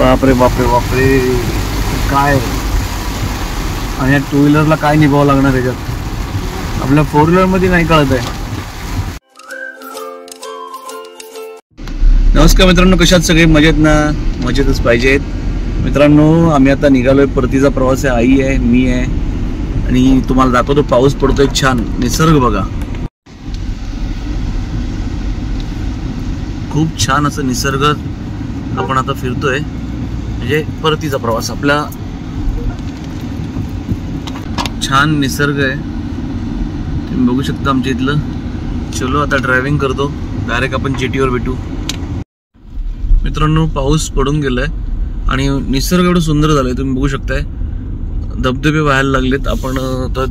बापरे बापरे बापरे, काय आणि या टू व्हीलरला काय निभावं लागणार त्याच्यात, आपल्या फोर व्हीलर मध्ये नाही कळत आहे. नमस्कार मित्रांनो, कशात सगळे मजेत ना? मजेतच पाहिजेत मित्रांनो. आम्ही आता निघालोय, परतीचा प्रवास आहे. आई आहे, मी आहे आणि तुम्हाला दाखवतो. पाऊस पडतोय, छान निसर्ग बघा, खूप छान असं निसर्ग. आपण आता फिरतोय, म्हणजे परतीचा प्रवास आपला. छान निसर्ग आहे, तुम्ही बघू शकता आमच्या इथलं. चलो आता ड्रायव्हिंग करतो, डायरेक्ट आपण जेटीवर भेटू. मित्रांनो पाऊस पडून गेलाय आणि निसर्ग एवढं सुंदर झालंय, तुम्ही बघू शकताय. धबधबे व्हायला लागलेत. आपण आता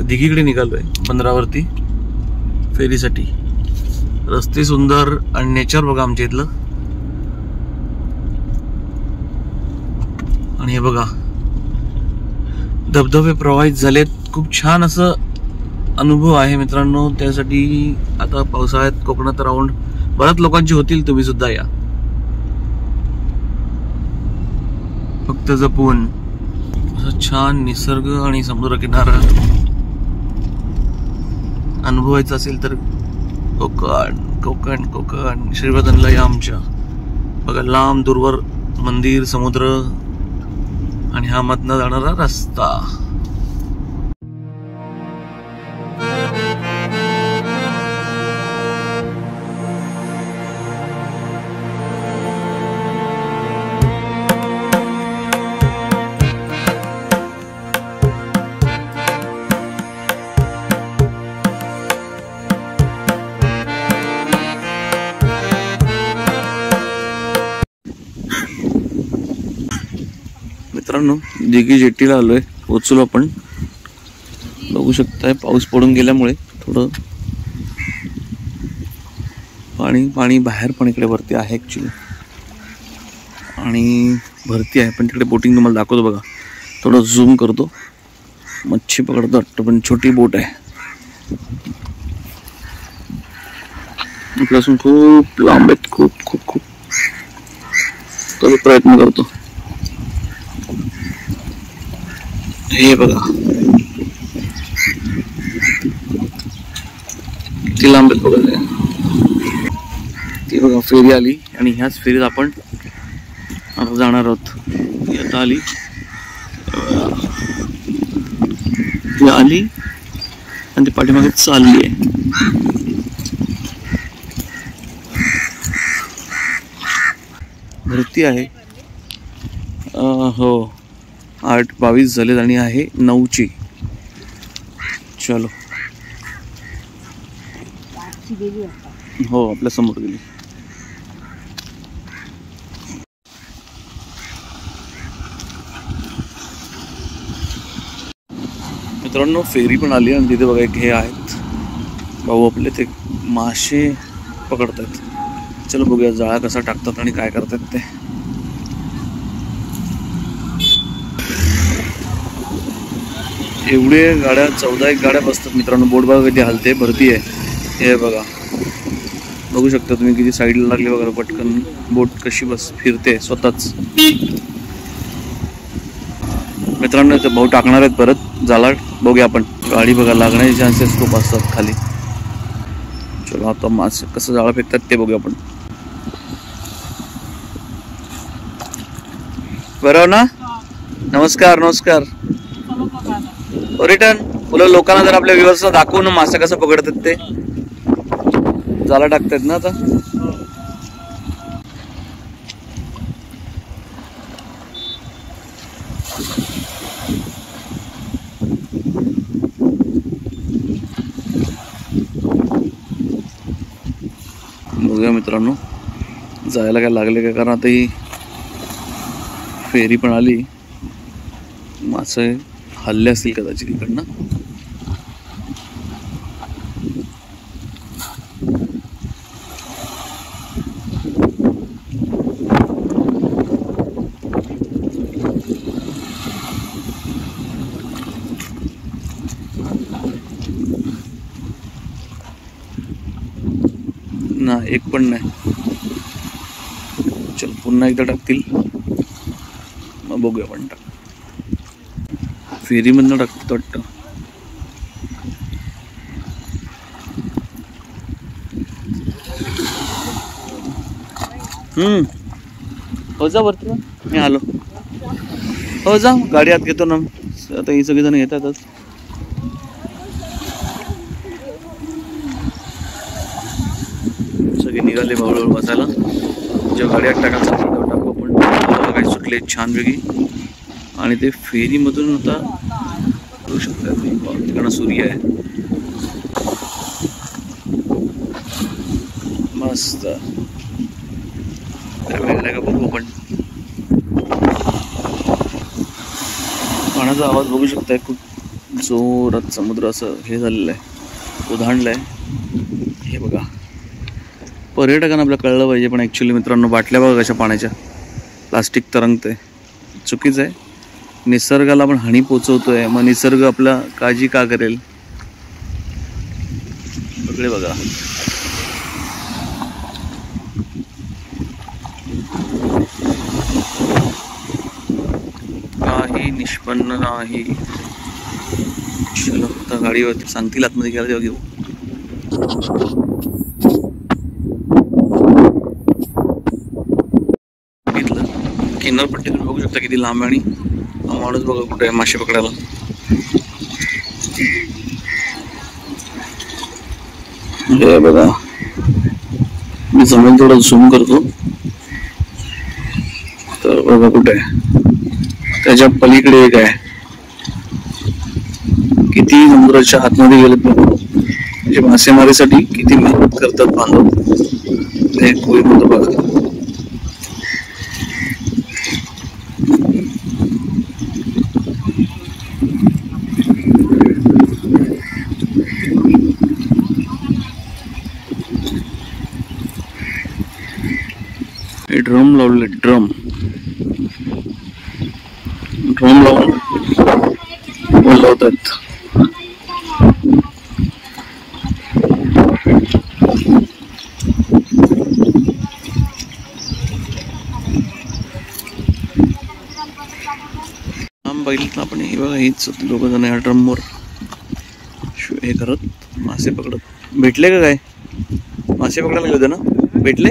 दिघीकडे निघालोय, बंदरावरती फेरीसाठी. रस्ते सुंदर आणि नेचर बघा आमच्या इथलं. आणि हे बघा धबधबे प्रवाहित झालेत, खूप छान असं अनुभव आहे मित्रांनो. त्यासाठी आता पावसाळ्यात कोकणात राऊंड बऱ्याच लोकांची होतील, तुम्ही सुद्धा या. फक्त जपून. असं छान निसर्ग आणि समुद्र किनारा अनुभवायचा असेल तर कोकण कोकण कोकण श्रीवर्धनला या आमच्या. बघा लांब दूरवर मंदिर, समुद्र आणि हा मधनं जाणारा रस्ता. मित्रांनो दिघी जेटीला आलोय, पोहोचलो आपण. बघू शकताय पाऊस पडून गेल्यामुळे थोडं पाणी बाहेर पण इकडे वरती आहे ऍक्च्युली, आणि भरती आहे. पण तिकडे बोटिंग तुम्हाला दाखवतो बघा, थोडं झूम करतो. मच्छी पकडतो वाटतं, पण छोटी बोट आहे. इकडे खूप लांब आहेत, खूप खूप खूप. तर प्रयत्न करतो. हे बघा किती लांब आहेत बघा. ती बघा फेरी आली आणि ह्याच फेरीत आपण आता जाणार आहोत. ती आता आली, ती आली आणि ती पाठीमागे चालली आहे. भरती आहे. हो 8:22 झालेत आणि आहे 9ची. चलो. हो आपल्या समोर गेली. मित्रांनो फेरी पण आली आणि तिथे बघा एक हे आहेत भाऊ आपले, ते मासे पकडतात. चलो बघूया जाळा कसा टाकतात आणि काय करतात ते. एवढे गाड्या, 14 गाड्या बसतात मित्रांनो. बोट बघा किती हलते, भरती आहे. हे बघा, बघू शकता तुम्ही किती साईडला लागले बघा. पटकन बोट कशी बस फिरते स्वतःच. मित्रांनो इथे भाऊ टाकणार आहेत परत जाला. बघूया आपण, गाडी बघा लागण्याचे चान्सेस खूप असतात खाली. चलो आता मासे कसं जाळं फेकतात ते बघूया आपण. बरोबर ना? नमस्कार नमस्कार. रिटर्न बोला लोकांना, जर आपल्या व्ह्युअर्सला दाखवून मासा कसं पकडतात ते. जाला टाकतात ना आता. बघूया मित्रांनो जायला काय लागले का, कारण आता ही फेरी पण आली. मासे हल्ले असतील कदाचित इकडनं. ना एक पण नाही. चल पुन्हा एकदा टाकतील, मग बघूया आपण फेरीमधनं टाकतो वाटतं. हो जा वरती, मी आलो. हो जा, गाडी आत घेतो ना. आता ही सगळेजण येतातच. सगळे निघाले हळूहळू बसायला. जे गाड्यात टाकायचं टाकू आपण. काही सुटले छान वेगळी. आणि ते फेरीमधून आता बघू शकता तिकडनं सूर्य आहे मस्त. वेगळ्या का बघू आपण. पाण्याचा आवाज बघू शकताय, खूप जोरात समुद्र असं हे झालेलं आहे, उधाणलं आहे. हे बघा, पर्यटकांना आपल्याला कळलं पाहिजे, पण ॲक्च्युली मित्रांनो बाटल्या बघा कशा पाण्याच्या, प्लास्टिक तरंगतंय. चुकीचं आहे. निसर्गाला आपण हानी पोचवतोय, मग निसर्ग आपला काळजी का करेल. सगळे बघा, काही निष्पन्न नाही. चलो आता गाडीवरती सांगतील आतमध्ये घ्यायला तेव्हा घेऊ. बघितलं किनारपट्टी तुम्ही बघू शकता किती लांब आहे. आणि माणूस बघा कुठे आहे मासे पकडायला. हे बघा, मी जमेल थोडं झूम करतो तर बघा कुठे आहे. त्याच्या पलीकडे एक आहे. किती समुद्राच्या आतमध्ये गेलेत बघा. म्हणजे मासेमारीसाठी किती मेहनत करतात बांधव. ते कोई म्हणतो बघा. ड्रम लावले, ड्रम लावून बोलवतात. बघितलं आपण. हे बघा, हीच दोघ जण या ड्रमवर हे करत मासे पकडत. भेटले का काय? मासे पकडायला गेले होते ना, भेटले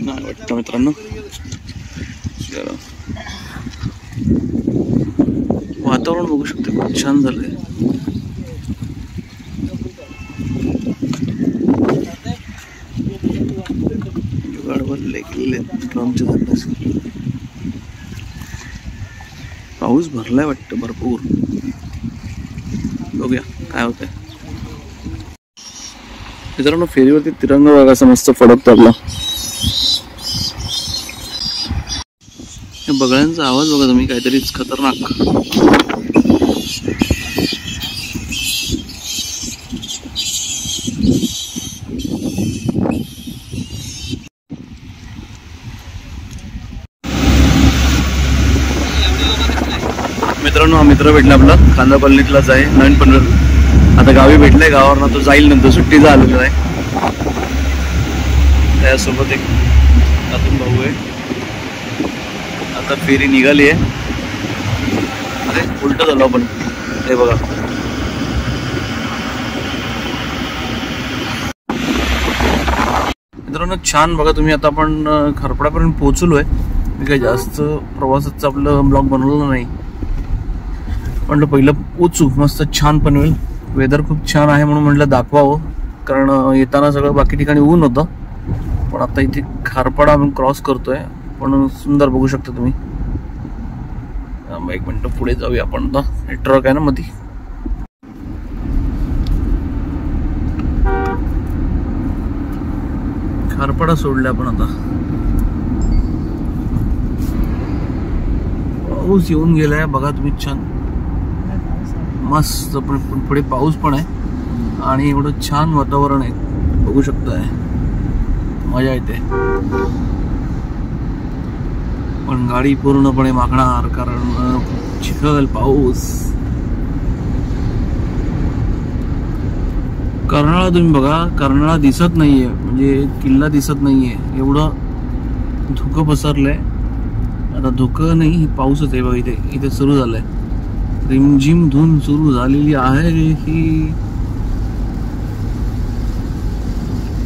नाही वाटतं मित्रांनो. वातावरण बघू शकते, खूप छान झालंय. पाऊस भरलाय वाटतं भरपूर. बघूया काय होतंय. मित्रांनो फेरीवरती तिरंगा बघा असं मस्त फडकतो आपला. बगळ्यांचा आवाज बघा तुम्ही, काहीतरीच खतरनाक. मित्रांनो हा मित्र भेटला आपला, कांदा कॉलनीतलाच आहे, नवीन पनवेल. आता गावी भेटलाय, गावावर तो जाईल नंतर, सुट्टीचा आलेला आहे. त्यासोबत एक नातून भाऊ आहे. आता फेरी निघाली आहे. अरे उलट झालो आपण. हे बघा मित्रांनो छान बघा तुम्ही. आता आपण खरपडापर्यंत पोहोचलोय. मी काही जास्त प्रवासाचं आपलं ब्लॉग बनवलं नाही, पण पहिलं पोचू. मस्त छान पनवेल, वेदर खूप छान आहे म्हणून म्हटलं दाखवावं. कारण येताना सगळं बाकी ठिकाणी ऊन होतं, पण आता इथे खारपाडा आपण क्रॉस करतोय. पण सुंदर बघू शकता तुम्ही. एक मिनिट पुढे जाऊया आपण. आता ट्रक आहे ना मध्ये. खारपाडा सोडले आपण आता. पाऊस येऊन गेलाय बघा तुम्ही, छान मस्त. पण पुढे पाऊस पण आहे आणि एवढं छान वातावरण आहे, बघू शकताय. मजा येते. पण गाडी पूर्णपणे मागणार, कारण चिखल पाऊस. कर्नाळा तुम्ही बघा, कर्नाळा दिसत नाहीये, म्हणजे किल्ला दिसत नाहीये, एवढं धुकं पसरलंय. आता धुकं नाही, पाऊसच आहे बघा. इथे सुरू झालंय, रिमझिम धून सुरू झालेली आहे ही.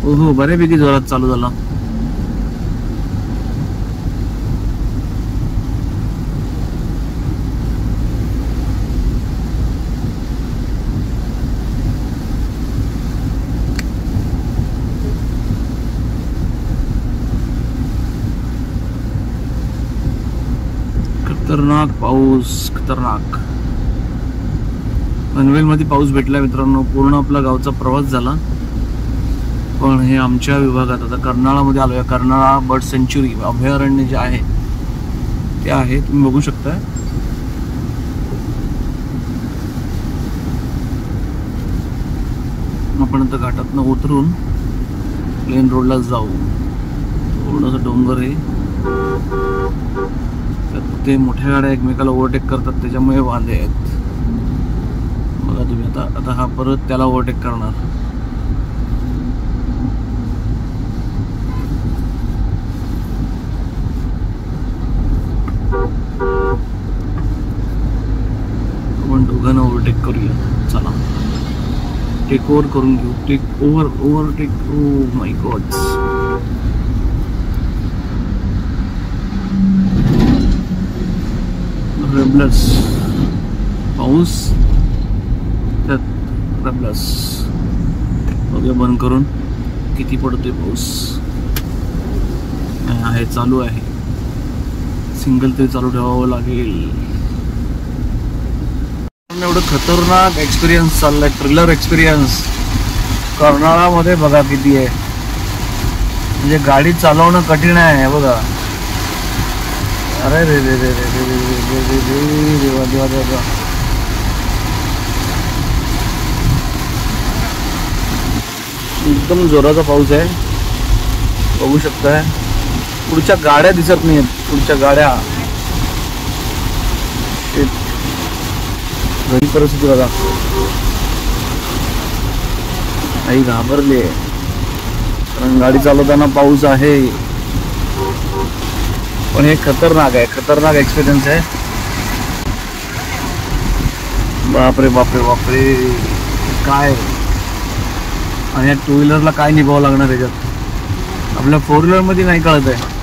हो बऱ्यापैकी जोरात चालू झाला. खतरनाक पाऊस, खतरनाक. पनवेलमध्ये पाऊस भेटला मित्रांनो. पूर्ण आपला गावचा प्रवास झाला. पण हे आमच्या विभागात आता कर्नाळामध्ये आलोय. कर्नाळा बर्ड सेंच्युरी अभयारण्य जे आहे ते आहे, तुम्ही बघू शकता. आपण आता घाटातनं उतरून प्लेन रोडला जाऊ. थोडंसं डोंगर आहे, ते मोठ्या गाड्या एकमेकाला ओव्हरटेक करतात, त्याच्यामुळे वांदे आहेत बघा तुम्ही. आता हा परत त्याला ओव्हरटेक करणार. आपण दोघांना ओव्हरटेक करूया. चला टेक ओव्हर करून घेऊ. Take overtake. Oh my God. रेबलस पाऊस, त्यात रेबलस. बघूया बंद करून किती पडतोय पाऊस. आहे चालू आहे, सिंगल तरी चालू ठेवावं लागेल. एवढं खतरनाक एक्सपिरियन्स चाललाय, थ्रिलर एक्सपिरियन्स. कर्नाळामध्ये बघा किती आहे, म्हणजे गाडी चालवणं कठीण आहे बघा. अरे रे रे रे रे रे रे रे रे देवा देवा देवा. एकदम जोराचा पाऊस आहे, बघू शकताय. पुढच्या गाड्या दिसत नाहीत, पुढच्या गाड्या. घरी परिस्थिती बघा, आई घाबरली आहे कारण गाडी चालवताना पाऊस आहे. पण हे खतरनाक आहे, खतरनाक एक्सपिरियन्स आहे. बापरे बापरे बापरे काय. आणि या टू व्हीलरला काय निभावं लागणार याच्यात, आपल्या फोर व्हीलर मध्ये नाही कळत आहे.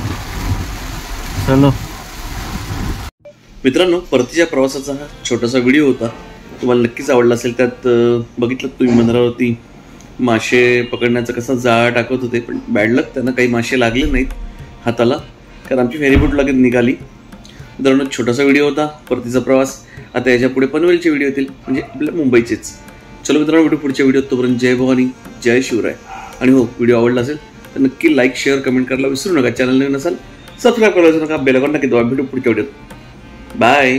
चलो मित्रांनो, परतीच्या प्रवासाचा हा छोटासा व्हिडिओ होता, तुम्हाला नक्कीच आवडला असेल. त्यात बघितलं तुम्ही बंदरावरती मासे पकडण्याचा कसा जाळा टाकत होते, पण बॅड लक त्यांना काही मासे लागले नाहीत हाताला, कारण आमची फेरीबोट लगेच निघाली. मित्रांनो, छोटासा व्हिडिओ होता परतीचा प्रवास. आता याच्या पुढे पनवेलचे व्हिडिओ येतील, म्हणजे आपल्या मुंबईचेच. चलो मित्रांनो, भेटू पुढच्या व्हिडिओत. तोपर्यंत जय भवानी, जय शिवराय. आणि हो, व्हिडिओ आवडला असेल तर नक्की लाईक, शेअर, कमेंट करायला विसरू नका. चॅनल नवीन असाल सबस्क्राईब करायला विसरू नका. बेल आयकॉन नक्की दाबा. भेटू पुढच्या व्हिडिओत. बाय.